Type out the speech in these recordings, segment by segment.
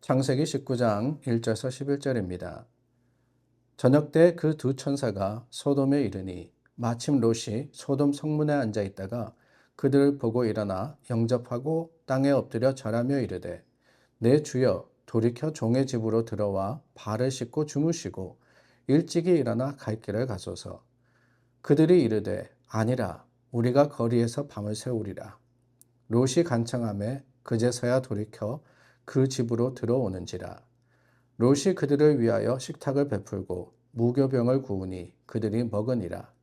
창세기 19장 1절에서 11절입니다. 저녁 때 그 두 천사가 소돔에 이르니 마침 롯이 소돔 성문에 앉아 있다가 그들을 보고 일어나 영접하고 땅에 엎드려 절하며 이르되 내 주여 돌이켜 종의 집으로 들어와 발을 씻고 주무시고 일찍이 일어나 갈 길을 가소서. 그들이 이르되 아니라 우리가 거리에서 밤을 새우리라. 롯이 간청하매 그제서야 돌이켜 그 집으로 들어오는지라. 롯이 그들을 위하여 식탁을 베풀고 무교병을 구우니 그들이 먹으니라.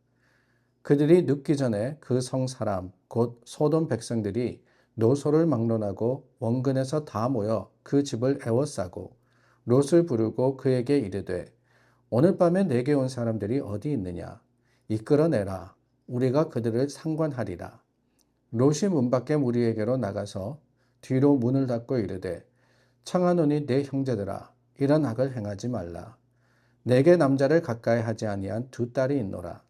그들이 눕기 전에 그 성 사람 곧 소돔 백성들이 노소를 막론하고 원근에서 다 모여 그 집을 에워싸고 롯을 부르고 그에게 이르되 오늘 밤에 내게 온 사람들이 어디 있느냐 이끌어내라. 우리가 그들을 상관하리라. 롯이 문 밖에 무리에게로 나가서 뒤로 문을 닫고 이르되 청하노니 내 형제들아 이런 악을 행하지 말라. 내게 남자를 가까이 하지 아니한 두 딸이 있노라.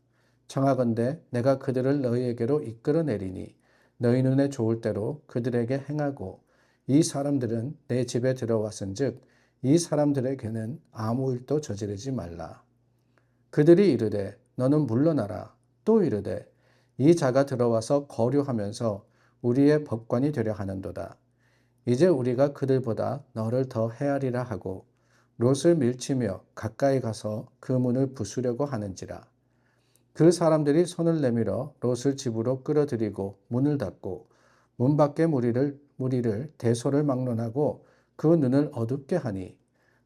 청하건대 내가 그들을 너희에게로 이끌어내리니 너희 눈에 좋을 대로 그들에게 행하고 이 사람들은 내 집에 들어왔은즉 이 사람들에게는 아무 일도 저지르지 말라. 그들이 이르되 너는 물러나라. 또 이르되 이 자가 들어와서 거류하면서 우리의 법관이 되려 하는도다. 이제 우리가 그들보다 너를 더 헤아리라 하고 롯을 밀치며 가까이 가서 그 문을 부수려고 하는지라. 그 사람들이 손을 내밀어 롯을 집으로 끌어들이고 문을 닫고 문 밖에 무리를 대소를 막론하고 그 눈을 어둡게 하니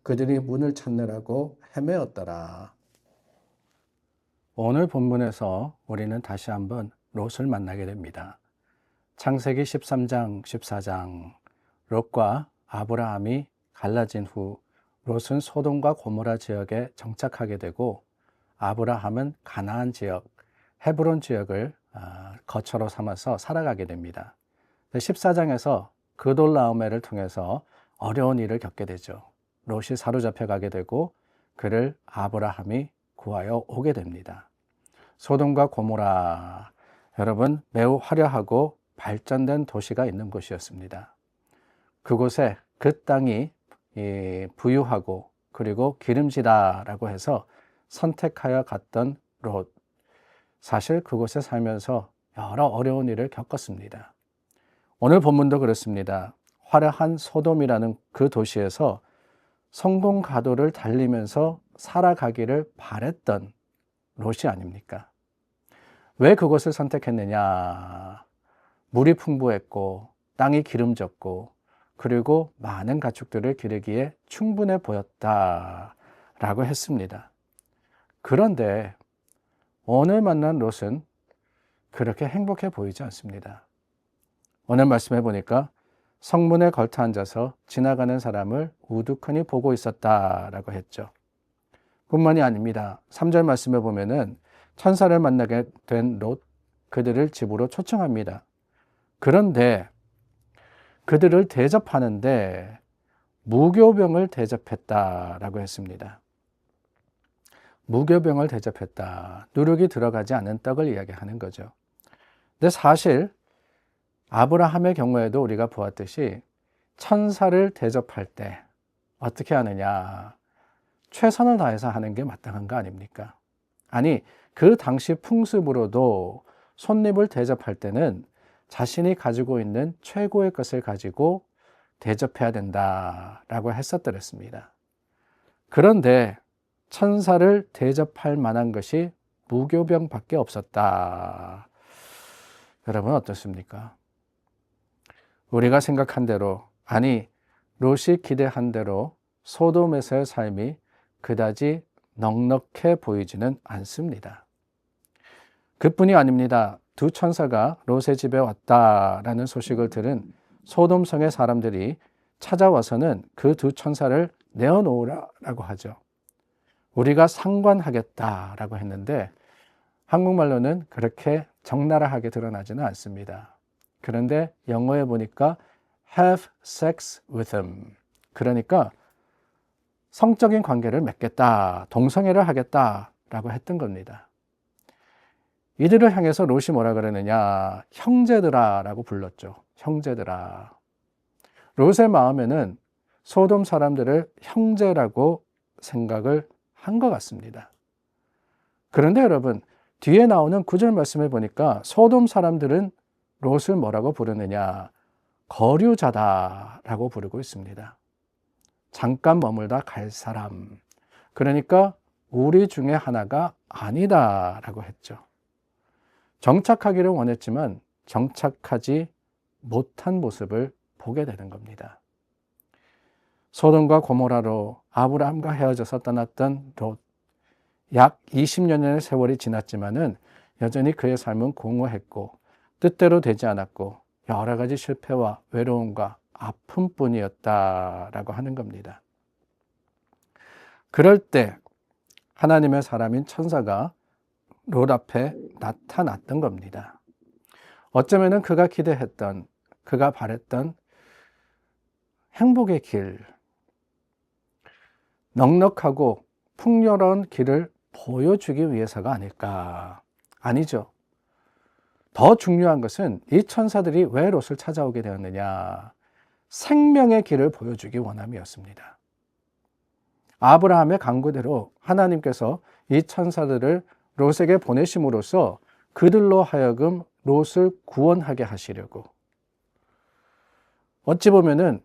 그들이 문을 찾느라고 헤매었더라. 오늘 본문에서 우리는 다시 한번 롯을 만나게 됩니다. 창세기 13장, 14장 롯과 아브라함이 갈라진 후 롯은 소돔과 고모라 지역에 정착하게 되고 아브라함은 가나안 지역, 헤브론 지역을 거처로 삼아서 살아가게 됩니다. 14장에서 그돌라오메를 통해서 어려운 일을 겪게 되죠. 롯이 사로잡혀 가게 되고 그를 아브라함이 구하여 오게 됩니다. 소돔과 고모라, 여러분 매우 화려하고 발전된 도시가 있는 곳이었습니다. 그곳에 그 땅이 부유하고 그리고 기름지다라고 해서 선택하여 갔던 롯. 사실 그곳에 살면서 여러 어려운 일을 겪었습니다. 오늘 본문도 그렇습니다. 화려한 소돔이라는 그 도시에서 성공 가도를 달리면서 살아가기를 바랬던 롯이 아닙니까? 왜 그곳을 선택했느냐? 물이 풍부했고 땅이 기름졌고 그리고 많은 가축들을 기르기에 충분해 보였다라고 했습니다. 그런데 오늘 만난 롯은 그렇게 행복해 보이지 않습니다. 오늘 말씀해 보니까 성문에 걸터 앉아서 지나가는 사람을 우두커니 보고 있었다라고 했죠. 뿐만이 아닙니다. 3절 말씀에 보면은 천사를 만나게 된 롯, 그들을 집으로 초청합니다. 그런데 그들을 대접하는데 무교병을 대접했다라고 했습니다. 무교병을 대접했다. 누룩이 들어가지 않은 떡을 이야기하는 거죠. 근데 사실 아브라함의 경우에도 우리가 보았듯이 천사를 대접할 때 어떻게 하느냐? 최선을 다해서 하는 게 마땅한 거 아닙니까? 아니, 그 당시 풍습으로도 손님을 대접할 때는 자신이 가지고 있는 최고의 것을 가지고 대접해야 된다라고 했었더랬습니다. 그런데 천사를 대접할 만한 것이 무교병밖에 없었다. 여러분 어떻습니까? 우리가 생각한 대로, 아니 롯이 기대한 대로 소돔에서의 삶이 그다지 넉넉해 보이지는 않습니다. 그뿐이 아닙니다. 두 천사가 롯의 집에 왔다라는 소식을 들은 소돔성의 사람들이 찾아와서는 그 두 천사를 내어놓으라고 하죠. 우리가 상관하겠다라고 했는데 한국말로는 그렇게 적나라하게 드러나지는 않습니다. 그런데 영어에 보니까 have sex with him. 그러니까 성적인 관계를 맺겠다, 동성애를 하겠다라고 했던 겁니다. 이들을 향해서 롯이 뭐라 그러느냐? 형제들아 라고 불렀죠. 형제들아. 롯의 마음에는 소돔 사람들을 형제라고 생각을 한 것 같습니다. 그런데 여러분, 뒤에 나오는 9절 말씀을 보니까 소돔 사람들은 롯을 뭐라고 부르느냐? 거류자다라고 부르고 있습니다. 잠깐 머물다 갈 사람. 그러니까 우리 중에 하나가 아니다라고 했죠. 정착하기를 원했지만 정착하지 못한 모습을 보게 되는 겁니다. 소돔과 고모라로 아브라함과 헤어져서 떠났던 롯. 약 20년의 세월이 지났지만은 여전히 그의 삶은 공허했고 뜻대로 되지 않았고 여러 가지 실패와 외로움과 아픔뿐이었다라고 하는 겁니다. 그럴 때 하나님의 사람인 천사가 롯 앞에 나타났던 겁니다. 어쩌면은 그가 기대했던, 그가 바랬던 행복의 길, 넉넉하고 풍요로운 길을 보여주기 위해서가 아닐까? 아니죠. 더 중요한 것은 이 천사들이 왜 롯을 찾아오게 되었느냐? 생명의 길을 보여주기 원함이었습니다. 아브라함의 간구대로 하나님께서 이 천사들을 롯에게 보내심으로써 그들로 하여금 롯을 구원하게 하시려고. 어찌 보면은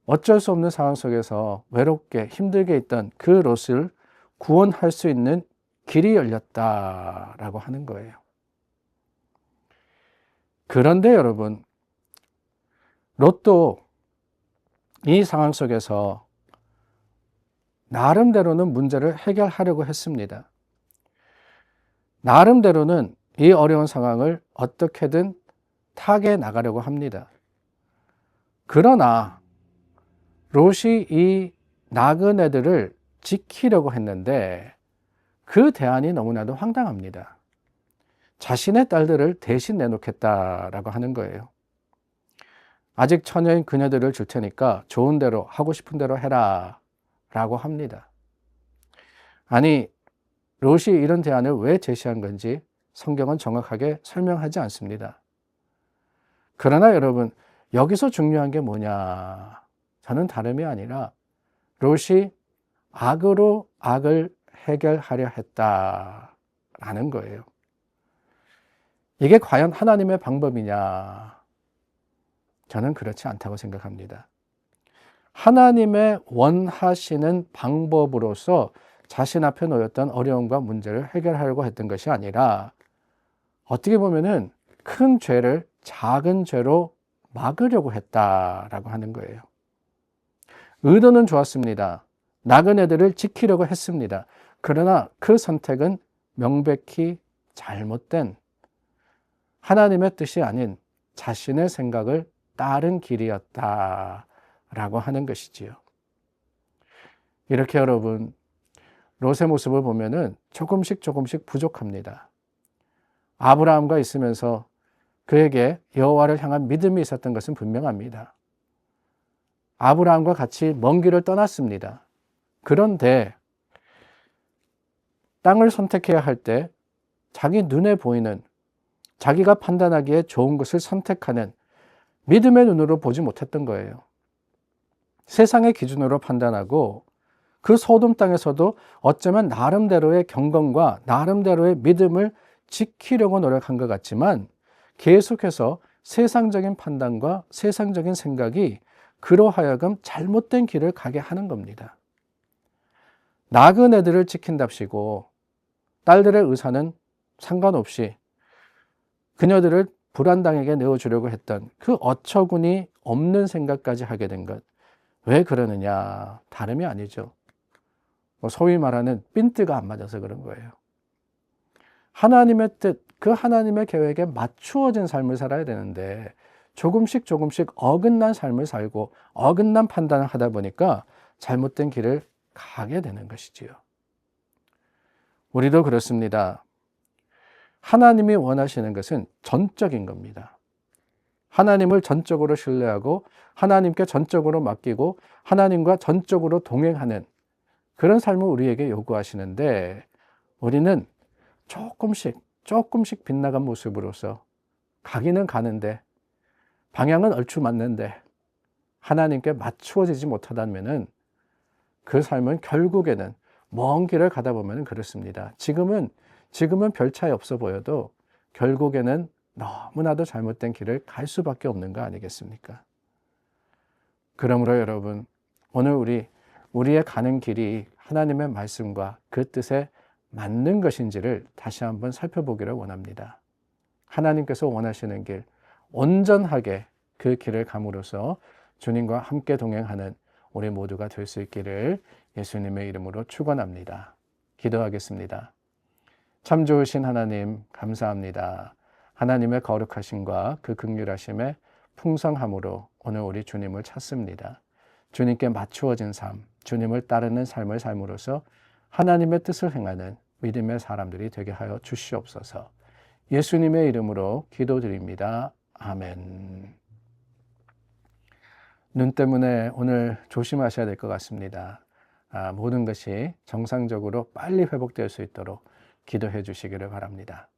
어쩔 수 없는 상황 속에서 외롭게 힘들게 있던 그 롯을 구원할 수 있는 길이 열렸다라고 하는 거예요. 그런데 여러분, 롯도 이 상황 속에서 나름대로는 문제를 해결하려고 했습니다. 나름대로는 이 어려운 상황을 어떻게든 타개 나가려고 합니다. 그러나 롯이 이 나그네들을 지키려고 했는데 그 대안이 너무나도 황당합니다. 자신의 딸들을 대신 내놓겠다라고 하는 거예요. 아직 처녀인 그녀들을 줄 테니까 좋은 대로 하고 싶은 대로 해라 라고 합니다. 아니, 롯이 이런 대안을 왜 제시한 건지 성경은 정확하게 설명하지 않습니다. 그러나 여러분, 여기서 중요한 게 뭐냐? 저는 다름이 아니라 롯이 악으로 악을 해결하려 했다라는 거예요. 이게 과연 하나님의 방법이냐? 저는 그렇지 않다고 생각합니다. 하나님의 원하시는 방법으로서 자신 앞에 놓였던 어려움과 문제를 해결하려고 했던 것이 아니라 어떻게 보면은 큰 죄를 작은 죄로 막으려고 했다라고 하는 거예요. 의도는 좋았습니다. 나그네들을 지키려고 했습니다. 그러나 그 선택은 명백히 잘못된 하나님의 뜻이 아닌 자신의 생각을 따른 길이었다라고 하는 것이지요. 이렇게 여러분, 롯의 모습을 보면은 조금씩 부족합니다. 아브라함과 있으면서 그에게 여호와를 향한 믿음이 있었던 것은 분명합니다. 아브라함과 같이 먼 길을 떠났습니다. 그런데 땅을 선택해야 할 때 자기 눈에 보이는, 자기가 판단하기에 좋은 것을 선택하는 믿음의 눈으로 보지 못했던 거예요. 세상의 기준으로 판단하고 그 소돔 땅에서도 어쩌면 나름대로의 경건과 나름대로의 믿음을 지키려고 노력한 것 같지만 계속해서 세상적인 판단과 세상적인 생각이 그로 하여금 잘못된 길을 가게 하는 겁니다. 나그네들을 지킨답시고 딸들의 의사는 상관없이 그녀들을 불안당에게 내어주려고 했던 그 어처구니 없는 생각까지 하게 된 것. 왜 그러느냐? 다름이 아니죠. 소위 말하는 핀트가 안 맞아서 그런 거예요. 하나님의 뜻, 그 하나님의 계획에 맞추어진 삶을 살아야 되는데 조금씩 어긋난 삶을 살고 어긋난 판단을 하다 보니까 잘못된 길을 가게 되는 것이지요. 우리도 그렇습니다. 하나님이 원하시는 것은 전적인 겁니다. 하나님을 전적으로 신뢰하고 하나님께 전적으로 맡기고 하나님과 전적으로 동행하는 그런 삶을 우리에게 요구하시는데 우리는 조금씩 빗나간 모습으로서 가기는 가는데 방향은 얼추 맞는데 하나님께 맞추어지지 못하다면은 그 삶은 결국에는 먼 길을 가다 보면 그렇습니다. 지금은 별 차이 없어 보여도 결국에는 너무나도 잘못된 길을 갈 수밖에 없는 거 아니겠습니까? 그러므로 여러분, 오늘 우리의 가는 길이 하나님의 말씀과 그 뜻에 맞는 것인지를 다시 한번 살펴보기를 원합니다. 하나님께서 원하시는 길, 온전하게 그 길을 감으로써 주님과 함께 동행하는 우리 모두가 될 수 있기를 예수님의 이름으로 축원합니다. 기도하겠습니다. 참 좋으신 하나님 감사합니다. 하나님의 거룩하심과 그 긍휼하심의 풍성함으로 오늘 우리 주님을 찾습니다. 주님께 맞추어진 삶, 주님을 따르는 삶을 삶으로써 하나님의 뜻을 행하는 믿음의 사람들이 되게 하여 주시옵소서. 예수님의 이름으로 기도드립니다. 아멘. 눈 때문에 오늘 조심하셔야 될 것 같습니다. 모든 것이 정상적으로 빨리 회복될 수 있도록 기도해 주시기를 바랍니다.